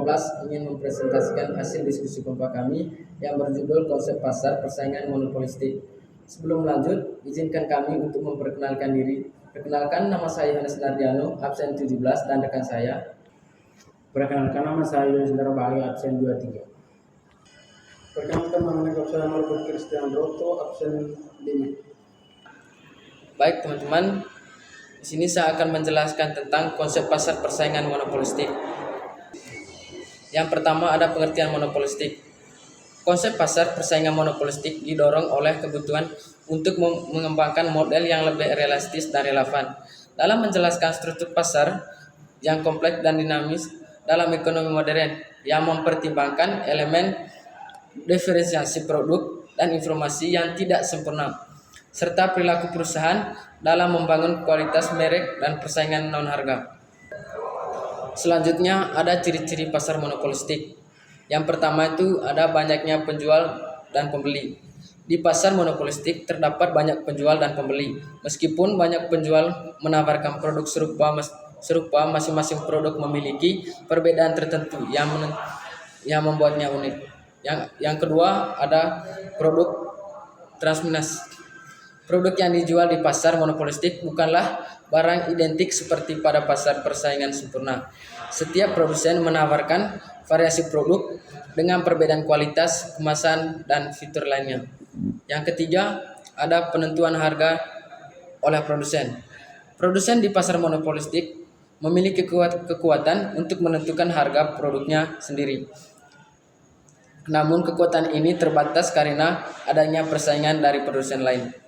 15 ingin mempresentasikan hasil diskusi kelompok kami yang berjudul Konsep Pasar Persaingan Monopolistik. Sebelum lanjut, izinkan kami untuk memperkenalkan diri. Perkenalkan, nama saya Yohanes Nardiano, absen 17, dan rekan saya. Perkenalkan, nama saya Yusdara Bali, absen 23. Perkenalkan, nama saya Marco Christian Roto, absen 5. Baik teman-teman, di sini saya akan menjelaskan tentang konsep pasar persaingan monopolistik. Yang pertama ada pengertian monopolistik. Konsep pasar persaingan monopolistik didorong oleh kebutuhan untuk mengembangkan model yang lebih realistis dan relevan dalam menjelaskan struktur pasar yang kompleks dan dinamis dalam ekonomi modern yang mempertimbangkan elemen diferensiasi produk dan informasi yang tidak sempurna serta perilaku perusahaan dalam membangun kualitas merek dan persaingan non-harga. Selanjutnya ada ciri-ciri pasar monopolistik. Yang pertama itu ada banyaknya penjual dan pembeli. Di pasar monopolistik terdapat banyak penjual dan pembeli. Meskipun banyak penjual menawarkan produk serupa, masing-masing produk memiliki perbedaan tertentu yang membuatnya unik. Yang kedua ada produk transminasi. Produk yang dijual di pasar monopolistik bukanlah barang identik seperti pada pasar persaingan sempurna. Setiap produsen menawarkan variasi produk dengan perbedaan kualitas, kemasan, dan fitur lainnya. Yang ketiga, ada penentuan harga oleh produsen. Produsen di pasar monopolistik memiliki kekuatan untuk menentukan harga produknya sendiri. Namun kekuatan ini terbatas karena adanya persaingan dari produsen lain.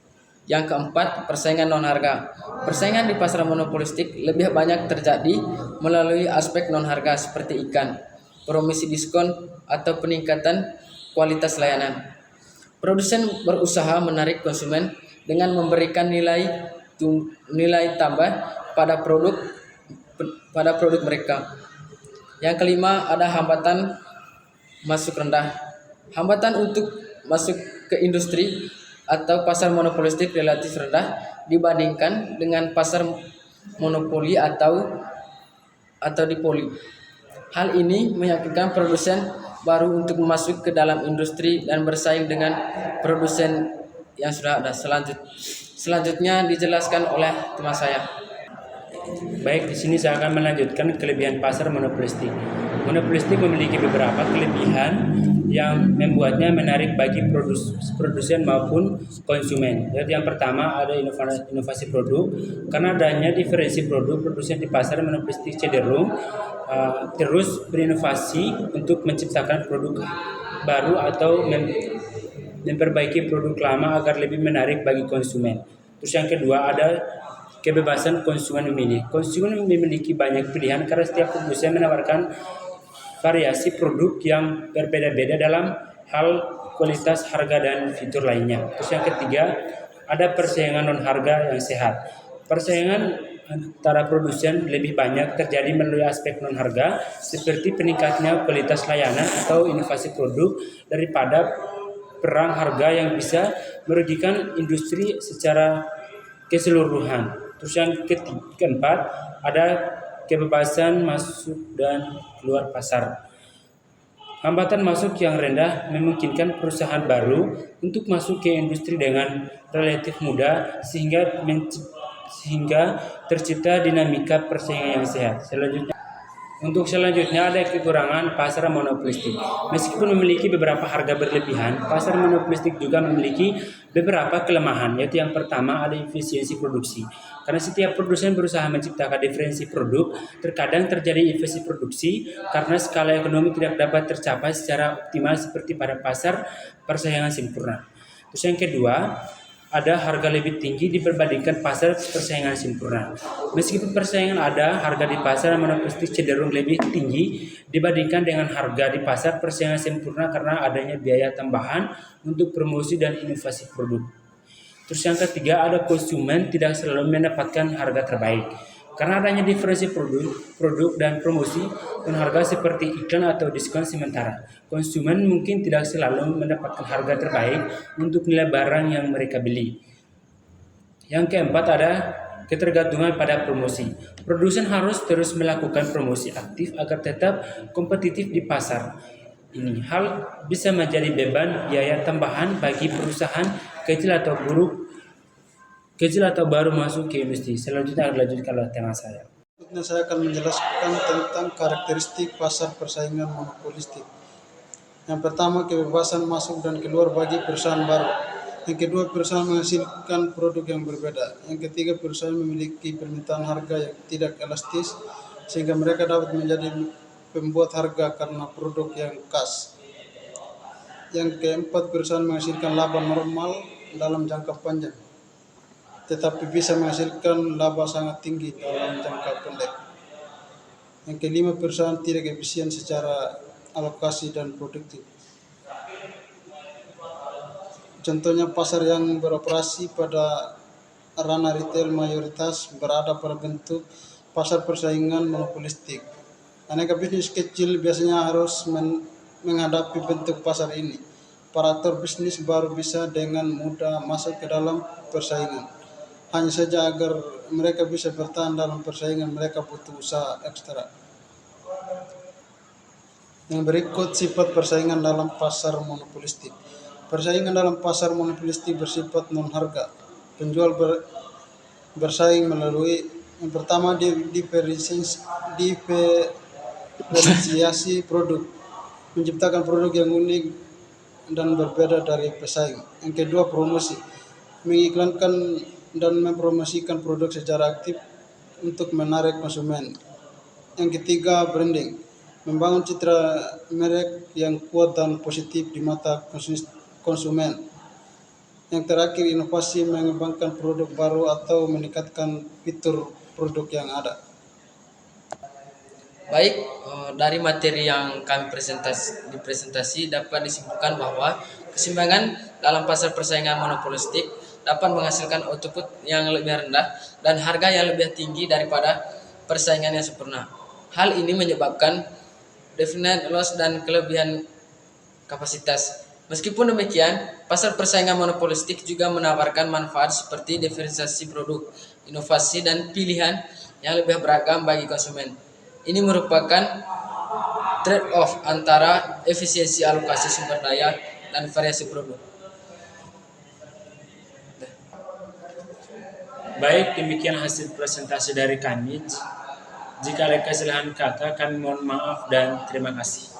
Yang keempat, persaingan non-harga. Persaingan di pasar monopolistik lebih banyak terjadi melalui aspek non-harga seperti promosi diskon, atau peningkatan kualitas layanan. Produsen berusaha menarik konsumen dengan memberikan nilai tambah pada produk mereka. Yang kelima, ada hambatan masuk rendah. Hambatan untuk masuk ke industri atau pasar monopolistik relatif rendah dibandingkan dengan pasar monopoli atau dipoli. Hal ini meyakinkan produsen baru untuk masuk ke dalam industri dan bersaing dengan produsen yang sudah ada. Selanjutnya dijelaskan oleh teman saya. Baik, di sini saya akan melanjutkan kelebihan pasar monopolistik. Monopolistik memiliki beberapa kelebihan yang membuatnya menarik bagi produsen maupun konsumen. Jadi yang pertama ada inovasi produk. Karena adanya diferensi produk, produsen di pasar monopolistik cenderung terus berinovasi untuk menciptakan produk baru atau memperbaiki produk lama agar lebih menarik bagi konsumen. Terus yang kedua ada kebebasan konsumen memilih. Konsumen memiliki banyak pilihan karena setiap produsen menawarkan variasi produk yang berbeda-beda dalam hal kualitas, harga, dan fitur lainnya. Terus yang ketiga, ada persaingan non-harga yang sehat. Persaingan antara produsen lebih banyak terjadi melalui aspek non-harga seperti peningkatnya kualitas layanan atau inovasi produk daripada perang harga yang bisa merugikan industri secara keseluruhan. Terus yang keempat, ada kebebasan masuk dan keluar pasar. Hambatan masuk yang rendah memungkinkan perusahaan baru untuk masuk ke industri dengan relatif mudah sehingga tercipta dinamika persaingan yang sehat. Selanjutnya ada kekurangan pasar monopolistik. Meskipun memiliki beberapa harga berlebihan, pasar monopolistik juga memiliki beberapa kelemahan, yaitu yang pertama ada efisiensi produksi. Karena setiap produsen berusaha menciptakan diferensi produk, terkadang terjadi efisiensi produksi karena skala ekonomi tidak dapat tercapai secara optimal seperti pada pasar persaingan sempurna. Terus yang kedua, ada harga lebih tinggi dibandingkan pasar persaingan sempurna. Meskipun persaingan ada, harga di pasar monopolistik cenderung lebih tinggi dibandingkan dengan harga di pasar persaingan sempurna karena adanya biaya tambahan untuk promosi dan inovasi produk. Terus yang ketiga, ada konsumen tidak selalu mendapatkan harga terbaik. Karena adanya diferensi produk dan promosi dan harga seperti iklan atau diskon sementara, konsumen mungkin tidak selalu mendapatkan harga terbaik untuk nilai barang yang mereka beli. Yang keempat ada ketergantungan pada promosi. Produsen harus terus melakukan promosi aktif agar tetap kompetitif di pasar. Ini hal bisa menjadi beban biaya tambahan bagi perusahaan kecil atau baru masuk ke industri. Selanjutnya akan dilanjutkan oleh tema saya. Selanjutnya saya akan menjelaskan tentang karakteristik pasar persaingan monopolistik. Yang pertama, kebebasan masuk dan keluar bagi perusahaan baru. Yang kedua, perusahaan menghasilkan produk yang berbeda. Yang ketiga, perusahaan memiliki permintaan harga yang tidak elastis, sehingga mereka dapat menjadi pembuat harga karena produk yang khas. Yang keempat, perusahaan menghasilkan laba normal dalam jangka panjang, tetapi bisa menghasilkan laba sangat tinggi dalam jangka pendek. Yang kelima, perusahaan tidak efisien secara alokasi dan produktif. Contohnya, pasar yang beroperasi pada ranah retail mayoritas berada pada bentuk pasar persaingan monopolistik. Aneka bisnis kecil biasanya harus menghadapi bentuk pasar ini. Para aktor bisnis baru bisa dengan mudah masuk ke dalam persaingan. Hanya saja agar mereka bisa bertahan dalam persaingan, mereka butuh usaha ekstra. Yang berikut sifat persaingan dalam pasar monopolistik. Persaingan dalam pasar monopolistik bersifat non-harga. Penjual bersaing melalui yang pertama diferensiasi produk, menciptakan produk yang unik dan berbeda dari pesaing. Yang kedua, promosi, mengiklankan dan mempromosikan produk secara aktif untuk menarik konsumen. Yang ketiga, branding, membangun citra merek yang kuat dan positif di mata konsumen. Yang terakhir, inovasi, mengembangkan produk baru atau meningkatkan fitur produk yang ada. Baik, dari materi yang kami presentasi dapat disimpulkan bahwa keseimbangan dalam pasar persaingan monopolistik dapat menghasilkan output yang lebih rendah dan harga yang lebih tinggi daripada persaingan yang sempurna. Hal ini menyebabkan definite loss dan kelebihan kapasitas. Meskipun demikian, pasar persaingan monopolistik juga menawarkan manfaat seperti diferensiasi produk, inovasi, dan pilihan yang lebih beragam bagi konsumen. Ini merupakan trade-off antara efisiensi alokasi sumber daya dan variasi produk. Baik, demikian hasil presentasi dari kami. Jika ada kesalahan kata, kami mohon maaf dan terima kasih.